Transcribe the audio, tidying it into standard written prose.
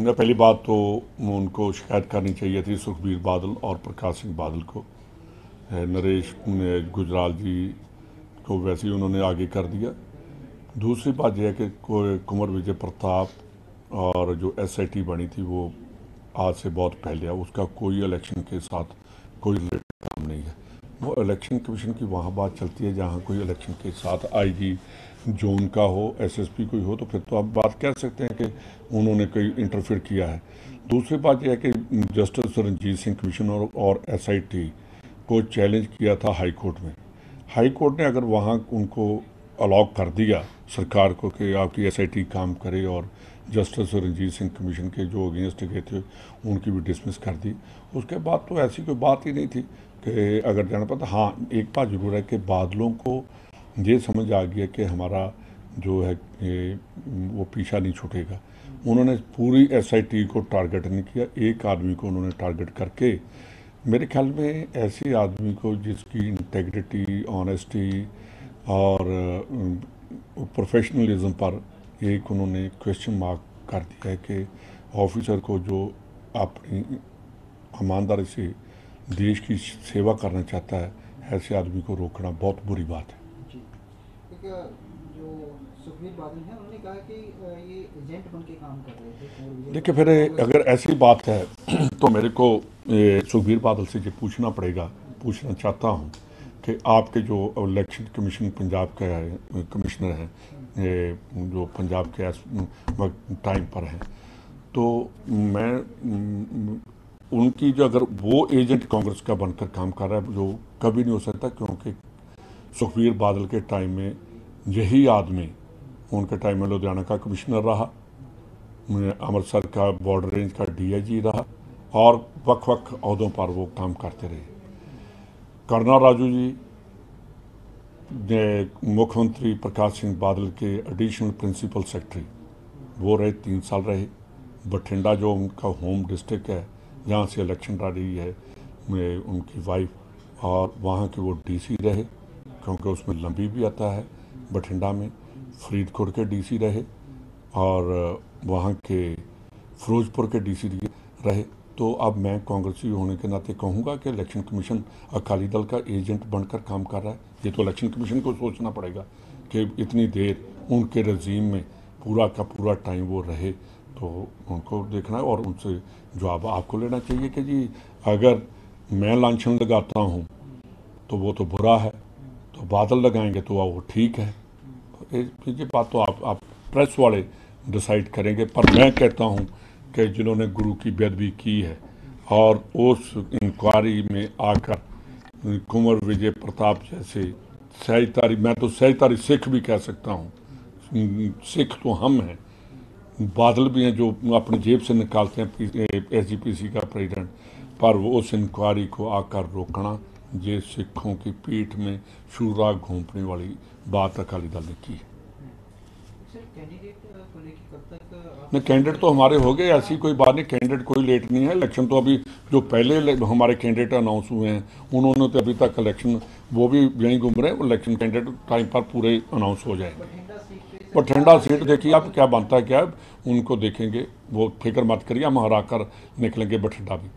मेरा पहली बात तो उनको शिकायत करनी चाहिए थी सुखबीर बादल और प्रकाश सिंह बादल को। नरेश गुजराल जी को वैसे ही उन्होंने आगे कर दिया। दूसरी बात यह है कि कुंवर विजय प्रताप और जो एसआईटी बनी थी वो आज से बहुत पहले है, उसका कोई इलेक्शन के साथ कोई रिलेटेड काम नहीं है। वो इलेक्शन कमीशन की वहाँ बात चलती है जहाँ कोई इलेक्शन के साथ आईजी जोन का हो, एसएसपी कोई हो, तो फिर तो आप बात कह सकते हैं कि उन्होंने कोई इंटरफेयर किया है। दूसरी बात यह है कि जस्टिस रंजीत सिंह कमीशन और एसआईटी को चैलेंज किया था हाई कोर्ट में। हाई कोर्ट ने अगर वहाँ उनको अलाउ कर दिया सरकार को कि आपकी एसआईटी काम करे और जस्टिस रंजीत सिंह कमीशन के जो अगेंस्ट गए थे उनकी भी डिसमिस कर दी, उसके बाद तो ऐसी कोई बात ही नहीं थी कि अगर जाना पड़ता। हाँ, एक बात जरूर है कि बादलों को ये समझ आ गया कि हमारा जो है वो पीछा नहीं छूटेगा। उन्होंने पूरी एसआईटी को टारगेट नहीं किया, एक आदमी को उन्होंने टारगेट करके, मेरे ख्याल में ऐसे आदमी को जिसकी इंटेग्रिटी, ऑनेस्टी और प्रोफेशनलिज्म पर एक उन्होंने क्वेश्चन मार्क कर दिया है कि ऑफिसर को जो अपनी ईमानदारी से देश की सेवा करना चाहता है, ऐसे आदमी को रोकना बहुत बुरी बात है। जो सुखबीर बादल हैं उन्होंने कहा कि ये एजेंट बन के काम कर रहे थे। देखिए, फिर अगर ऐसी बात है तो मेरे को सुखबीर बादल से ये पूछना चाहता हूँ कि आपके जो इलेक्शन कमीशन पंजाब का कमिश्नर हैं, जो पंजाब के टाइम पर हैं, तो मैं उनकी जो अगर वो एजेंट कांग्रेस का बनकर काम कर रहा है, जो कभी नहीं हो सकता, क्योंकि सुखबीर बादल के टाइम में यही आदमी उनके टाइम में लुधियाना का कमिश्नर रहा, अमृतसर का बॉर्डर रेंज का डीआईजी रहा और वक् अहदों पर वो काम करते रहे। कर्नल राजू जी मुख्यमंत्री प्रकाश सिंह बादल के एडिशनल प्रिंसिपल सेक्रेटरी वो रहे, 3 साल रहे। बठिंडा जो उनका होम डिस्ट्रिक्ट है जहाँ से इलेक्शन लड़ी है उनकी वाइफ, और वहाँ के वो डीसी रहे, क्योंकि उसमें लंबी भी आता है। बठिंडा में फरीदकोट के डीसी रहे और वहाँ के फिरोजपुर के डीसी रहे। तो अब मैं कांग्रेसी होने के नाते कहूँगा कि इलेक्शन कमीशन अकाली दल का एजेंट बनकर काम कर रहा है। ये तो इलेक्शन कमीशन को सोचना पड़ेगा कि इतनी देर उनके रजीम में पूरा का पूरा टाइम वो रहे, तो उनको देखना है और उनसे जवाब आपको लेना चाहिए कि जी अगर मैं लांछन लगाता हूँ तो वो तो बुरा है, तो बादल लगाएंगे तो वो ठीक है। ये बात तो आप प्रेस वाले डिसाइड करेंगे, पर मैं कहता हूँ कि जिन्होंने गुरु की बेअदबी की है और उस इंक्वायरी में आकर कुंवर विजय प्रताप जैसे सहजधारी, मैं तो सहजधारी सिख भी कह सकता हूँ, सिख तो हम हैं, बादल भी हैं जो अपनी जेब से निकालते हैं एसजीपीसी का प्रेसिडेंट, पर वो उस इंक्वायरी को आकर रोकना, ये सिखों की पीठ में शूरा घोंपने वाली बात अकाली दल ने की है। नहीं, कैंडिडेट तो हमारे हो गए, ऐसी कोई बात नहीं, कैंडिडेट कोई लेट नहीं है। इलेक्शन तो अभी जो पहले हमारे कैंडिडेट अनाउंस हुए हैं उन्होंने तो अभी तक इलेक्शन वो भी यहीं घूम रहे हैं। इलेक्शन कैंडिडेट टाइम पर पूरे अनाउंस हो जाएंगे। बठिंडा सीट देखिए आप क्या बनता है, क्या उनको देखेंगे, वो फिक्र मत करिए, हम हरा कर निकलेंगे बठिंडा भी।